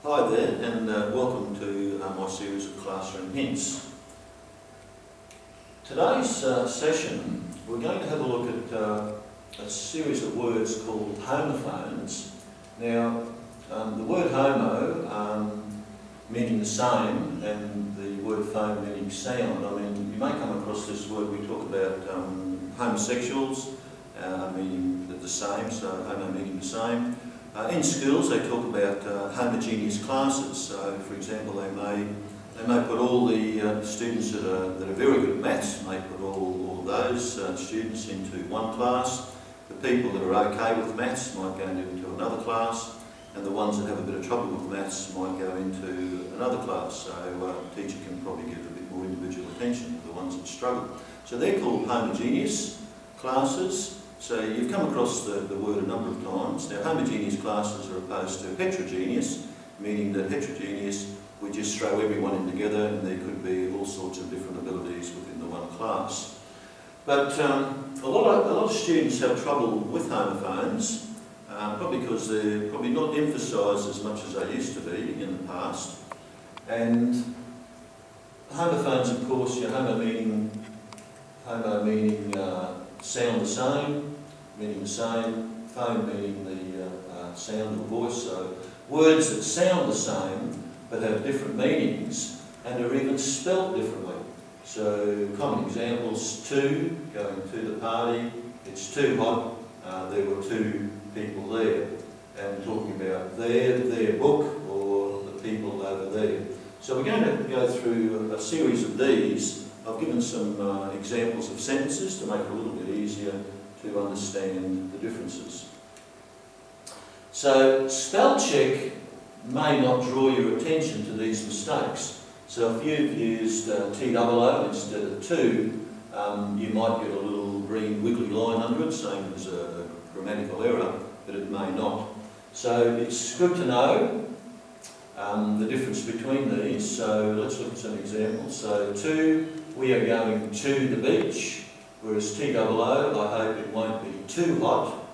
Hi there, and welcome to my series of Classroom Hints. Today's session, we're going to have a look at a series of words called homophones. Now, the word homo meaning the same, and the word phone meaning sound. I mean, you may come across this word. We talk about homosexuals meaning the same, so homo meaning the same. In schools, they talk about homogeneous classes. So, for example, they may put all the students that are very good at maths, may put all those students into one class. The people that are okay with maths might go into another class, and the ones that have a bit of trouble with maths might go into another class. So, a teacher can probably give a bit more individual attention to the ones that struggle. So, they're called homogeneous classes. So you've come across the word a number of times. Now, homogeneous classes are opposed to heterogeneous, meaning that heterogeneous, we just throw everyone in together and there could be all sorts of different abilities within the one class. But a lot of students have trouble with homophones, probably because they're probably not emphasised as much as they used to be in the past. And homophones, of course, homo meaning sound the same, meaning the same, phone meaning the sound or voice. So words that sound the same but have different meanings and are even spelt differently. So common examples: to, going to the party, it's too hot, there were two people there. And talking about their book, or the people over there. So we're going to go through a series of these. I've given some examples of sentences to make it a little bit easier to understand the differences. So, spell check may not draw your attention to these mistakes. So if you've used TOO instead of two, you might get a little green wiggly line under it saying there's a grammatical error, but it may not. So it's good to know the difference between these. So let's look at some examples. So to, we are going to the beach, whereas TOO, I hope it won't be too hot,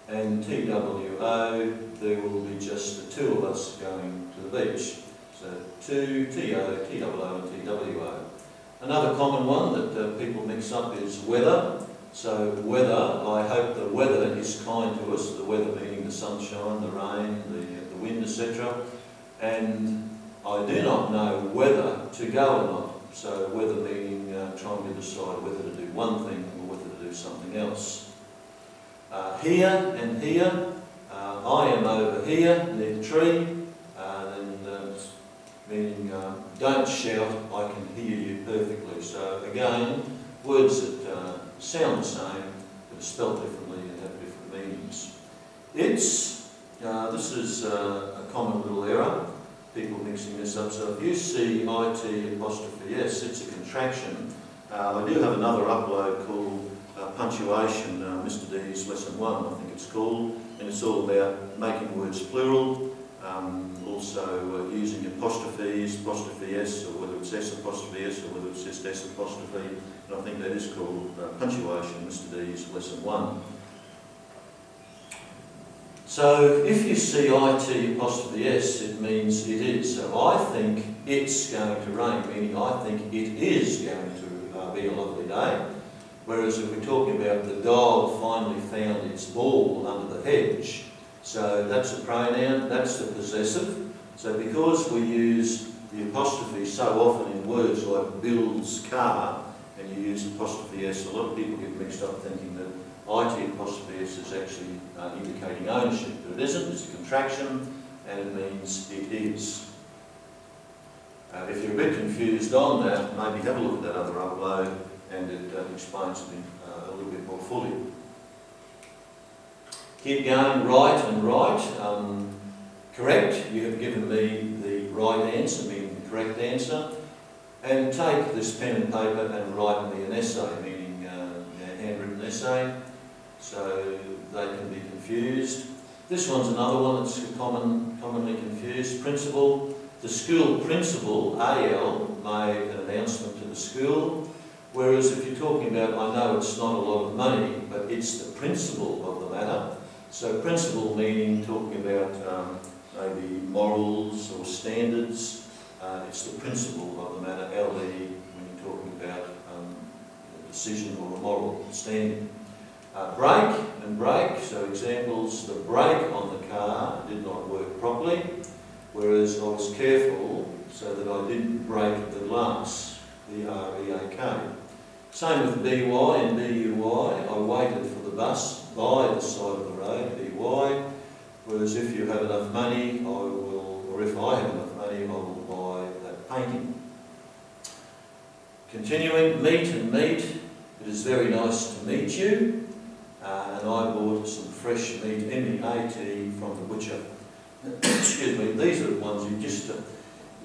and TWO, there will be just the two of us going to the beach. So to, TO, TOO and TWO. Another common one that people mix up is weather. So weather, I hope the weather is kind to us, the weather meaning the sunshine, the rain, the wind, etc. And I do not know whether to go or not. So whether meaning trying to decide whether to do one thing or whether to do something else. Here and here, I am over here near the tree, meaning don't shout, I can hear you perfectly. So again, words that sound the same but are spelled differently and have different meanings. It's, this is a common little error, people mixing this up. So if you see IT apostrophe S, it's a contraction. I do have another upload called Punctuation, Mr. D's Lesson 1, I think it's called, and it's all about making words plural, also using apostrophes, apostrophe S, or whether it's S apostrophe S or whether it's just S apostrophe, and I think that is called Punctuation, Mr. D's Lesson 1. So if you see IT apostrophe S, it means it is. So I think it's going to rain, meaning I think it is going to be a lovely day. Whereas if we're talking about the dog finally found its ball under the hedge, so that's a pronoun, that's the possessive. So because we use the apostrophe so often in words like Bill's car, and you use apostrophe S, a lot of people get mixed up thinking that IT apostrophe S is actually indicating ownership, but it isn't. It's a contraction and it means it is. If you're a bit confused on that, maybe have a look at that other upload and it explains it a little bit more fully. Keep going, right and right. Correct, you have given me the right answer, meaning the correct answer. And take this pen and paper and write me an essay, meaning a handwritten essay. So they can be confused. This one's another one that's commonly confused. Principal. The school principal, AL, made an announcement to the school. Whereas if you're talking about, I know it's not a lot of money, but it's the principle of the matter. So principle meaning talking about maybe morals or standards. It's the principle of the matter, LE, when you're talking about a decision or a moral standing. Brake and brake, so examples, the brake on the car did not work properly, whereas I was careful so that I didn't break the glass, B-R-E-A-K. Same with BY and BUY, I waited for the bus by the side of the road, BY, whereas if you have enough money, I will, or if I have enough money, I will buy that painting. Continuing, meat and meat, it is very nice to meet you. And I bought some fresh meat, M-E-A-T, from the butcher. Excuse me, these are the ones you just,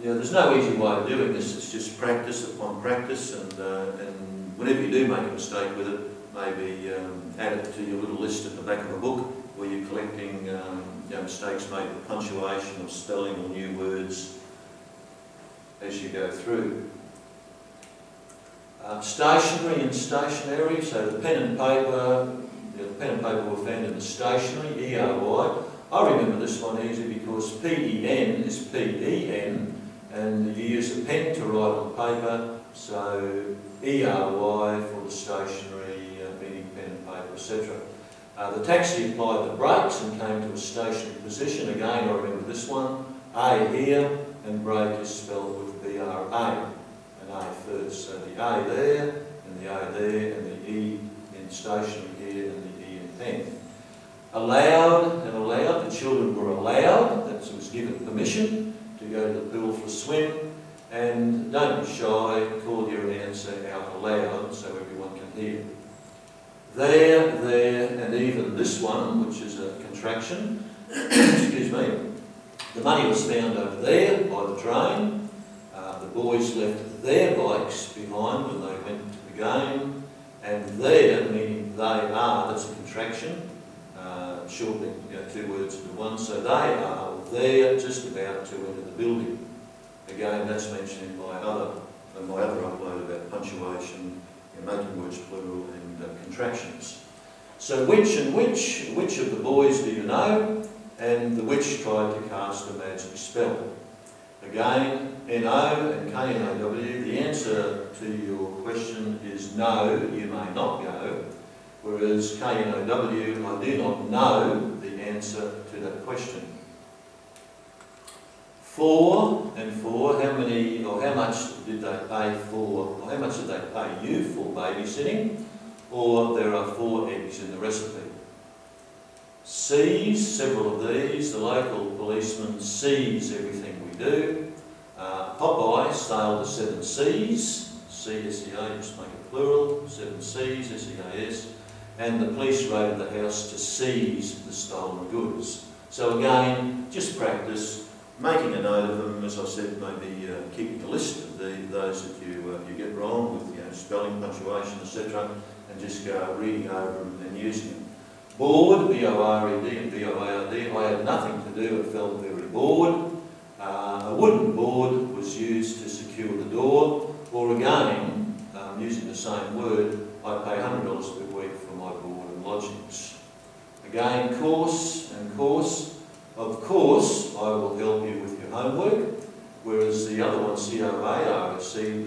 there's no easy way of doing this, it's just practice upon practice, and whenever you do make a mistake with it, maybe add it to your little list at the back of a book where you're collecting mistakes made with punctuation or spelling or new words as you go through. Stationery and stationery, so the pen and paper, the pen and paper were found in the stationery, E-R-Y. I remember this one easy because P-E-N is P-E-N, and you use a pen to write on paper, so E-R-Y for the stationery, meaning pen and paper, etc. The taxi applied the brakes and came to a stationary position. Again, I remember this one, A here, and brake is spelled with B-R-A, and A first. So the A there, and the A there, and the E in stationery here, and the E in pen. Allowed and allowed, the children were allowed, that was given permission to go to the pool for a swim, and don't be shy, call your answer out aloud so everyone can hear. There, and even this one, which is a contraction, excuse me, the money was found over there by the train. The boys left their bikes behind when they went to the game, and there, meaning they are, that's a contraction, shortening two words into one, so they are there just about to enter the building. Again, that's mentioned in my other upload about punctuation, making words plural and contractions. So which of the boys do you know? And the which tried to cast a magic spell. Again, N-O and K-N-O-W, the answer to your question is no, you may not go. Whereas K-N-O-W, I do not know the answer to that question. For, how many, or how much did they pay for, or how much did they pay you for babysitting? Or there are 4 eggs in the recipe. Seize, several of these, the local policeman sees everything we do. Popeye sailed the 7 seas, C-S-E-A, just make it plural, 7 seas, S-E-A-S. And the police raided the house to seize the stolen goods. So again, just practice, making a note of them, as I said, maybe keeping a list of those that you get wrong with spelling, punctuation, etc., and just go reading over them and using them. Board, B-O-R-E-D and B-O-A-R-D, I had nothing to do, it felt very bored. A wooden board was used to secure the door, or again, using the same word, I pay $100 per week for my board and lodgings. Again, course and course. Of course, I will help you with your homework, whereas the other one, C-O-A-R-S-E,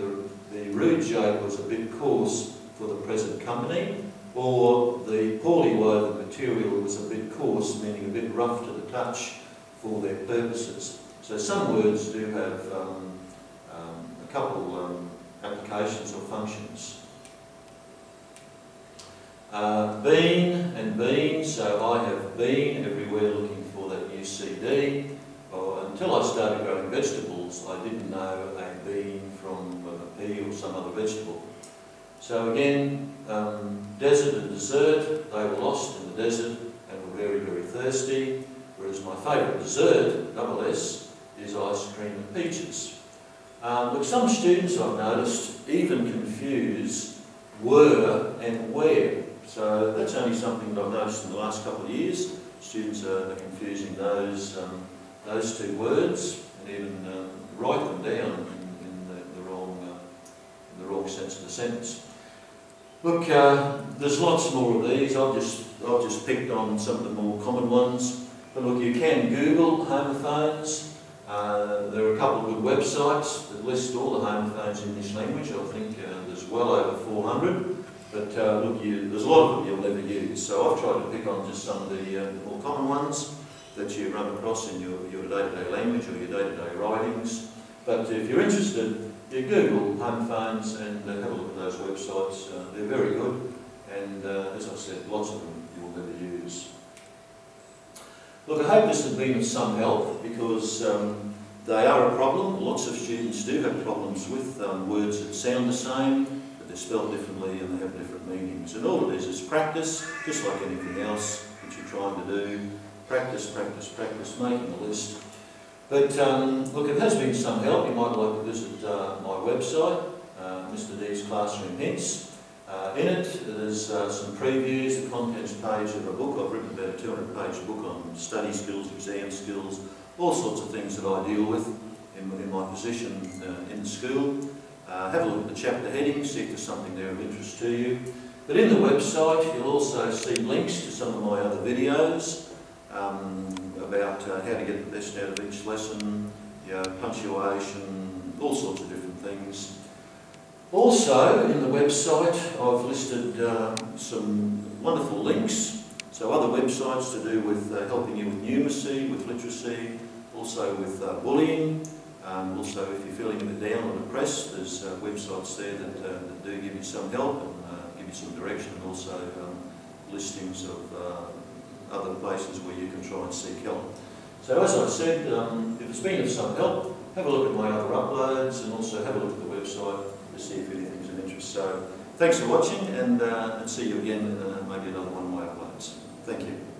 the rude joke was a bit coarse for the present company, or the poorly woven material was a bit coarse, meaning a bit rough to the touch for their purposes. So some words do have a couple applications or functions. Been and been, so I have been everywhere looking for that new CD. Until I started growing vegetables, I didn't know a bean from a pea or some other vegetable. So again, desert and dessert, they were lost in the desert and were very, very thirsty, whereas my favourite dessert, double S, is ice cream and peaches. Look, some students I've noticed even confuse were and where. So that's only something that I've noticed in the last couple of years. Students are confusing those two words and even write them down in the wrong sense of the sentence. Look, there's lots more of these. I've just picked on some of the more common ones. But look, you can Google homophones. There are a couple of good websites that list all the homophones in this language. I think there's well over 400, but look, there's a lot of them you'll never use. So I've tried to pick on just some of the more common ones that you run across in your day-to-day language or your day-to-day writings. But if you're interested, you Google homophones and have a look at those websites. They're very good, and as I said, lots of them you'll never use. Look, I hope this has been of some help, because they are a problem. Lots of students do have problems with words that sound the same, but they're spelled differently and they have different meanings. And all it is practice, just like anything else that you're trying to do. Practice, practice, practice, making a list. But look, it has been some help. You might like to visit my website, Mr. D's Classroom Hints. In it, there's some previews, the contents page of a book. I've written about a 200-page book on study skills, exam skills, all sorts of things that I deal with in my position in the school. Have a look at the chapter headings, see if there's something there of interest to you. But in the website, you'll also see links to some of my other videos about how to get the best out of each lesson, punctuation, all sorts of different things. Also, in the website, I've listed some wonderful links. So other websites to do with helping you with numeracy, with literacy, also with bullying. Also, if you're feeling a bit down or depressed, there's websites there that do give you some help and give you some direction, and also listings of other places where you can try and seek help. So as I said, if it's been of some help, have a look at my other uploads, and also have a look at the website to see if anything's of interest. So thanks for watching, and see you again in maybe another one of my uploads. Thank you.